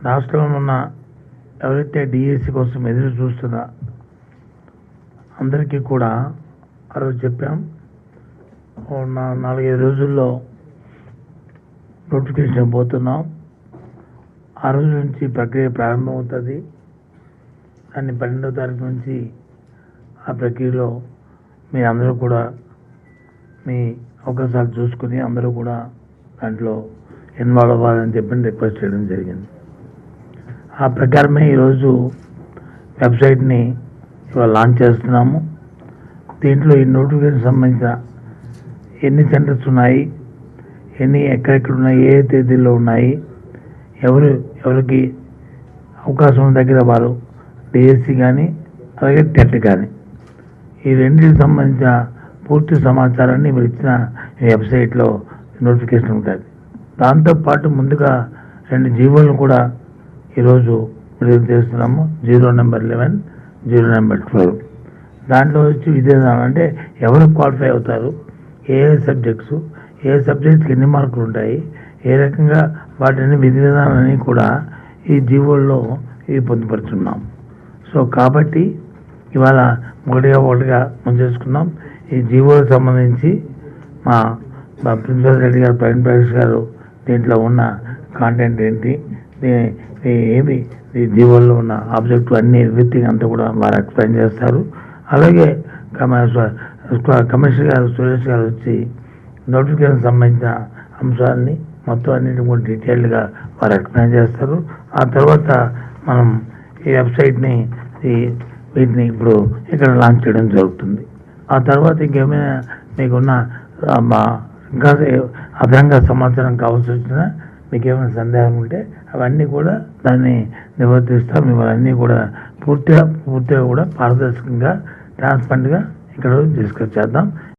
రాష్ట్రంలో ఉన్న ఎవరైతే డిఎస్సి కోసం ఎదురు చూస్తున్న అందరికీ కూడా ఆ రోజు చెప్పాం. 4-5 రోజుల్లో నోటిఫికేషన్ పోతున్నాం. ఆ రోజు నుంచి ప్రక్రియ ప్రారంభమవుతుంది. దాన్ని 12వ తారీఖు నుంచి ఆ ప్రక్రియలో మీ అందరూ కూడా మీ అవకాశాలు చూసుకుని అందరూ కూడా దాంట్లో ఇన్వాల్వ్ అవ్వాలని చెప్పి రిక్వెస్ట్ చేయడం జరిగింది. ఆ ప్రకారమే ఈరోజు వెబ్సైట్ని ఇవాళ లాంచ్ చేస్తున్నాము. దీంట్లో ఈ నోటిఫికేషన్ సంబంధించిన ఎన్ని సెంటర్స్ ఉన్నాయి, ఎక్కడెక్కడ ఉన్నాయి, ఏ తేదీల్లో ఉన్నాయి, ఎవరికి అవకాశం ఉన్న దగ్గర వారు డిఎస్సి కానీ అలాగే టెట్ కానీ ఈ రెండింటికి సంబంధించిన పూర్తి సమాచారాన్ని మీరు ఇచ్చిన వెబ్సైట్లో నోటిఫికేషన్ ఉంటుంది. దాంతోపాటు ముందుగా 2 జీవోలను కూడా ఈరోజు విడుదల చేస్తున్నాము. 0 నెంబర్ 11, 0 నెంబర్ 12. దాంట్లో వచ్చి విధానం అంటే ఎవరు క్వాలిఫై అవుతారు, ఏ సబ్జెక్ట్స్కి ఎన్ని మార్కులు ఉంటాయి, ఏ రకంగా వాటిని విధి విధానాన్ని కూడా ఈ జీవోల్లో పొందుపరుచున్నాం. సో కాబట్టి ఇవాళ ఒకటిగా ముంచేసుకున్నాం. ఈ జీవోలకు సంబంధించి మా ప్రిన్సిపల్ రెడ్డి గారు, ప్రవీణ్ ప్రకాష్ గారు దీంట్లో ఉన్న కాంటెంట్ ఏంటి, ఏమి ఈ జీవోల్లో ఉన్న ఆబ్జెక్టివ్ అన్ని ఎవ్రీథింగ్ అంతా కూడా వారు ఎక్స్ప్లెయిన్ చేస్తారు. అలాగే కమిషనర్ గారు సురేష్ గారు వచ్చి నోటిఫికేషన్ సంబంధించిన అంశాలని మొత్తం అన్నింటిని కూడా డీటెయిల్డ్గా వారు ఎక్స్ప్లెయిన్ చేస్తారు. ఆ తర్వాత మనం ఈ వెబ్సైట్ని వీటిని ఇప్పుడు ఇక్కడ లాంచ్ చేయడం జరుగుతుంది. ఆ తర్వాత ఇంకేమైనా మీకున్న ఇంకా అదనంగా సమాచారం కావాల్సి వచ్చినా మీకు ఏమైనా సందేహం ఉంటే అవన్నీ కూడా దాన్ని నివర్తిస్తాం. ఇవన్నీ కూడా పూర్తిగా కూడా పారదర్శకంగా ట్రాన్స్పరెంట్గా ఇక్కడ డిస్కస్ చేద్దాం.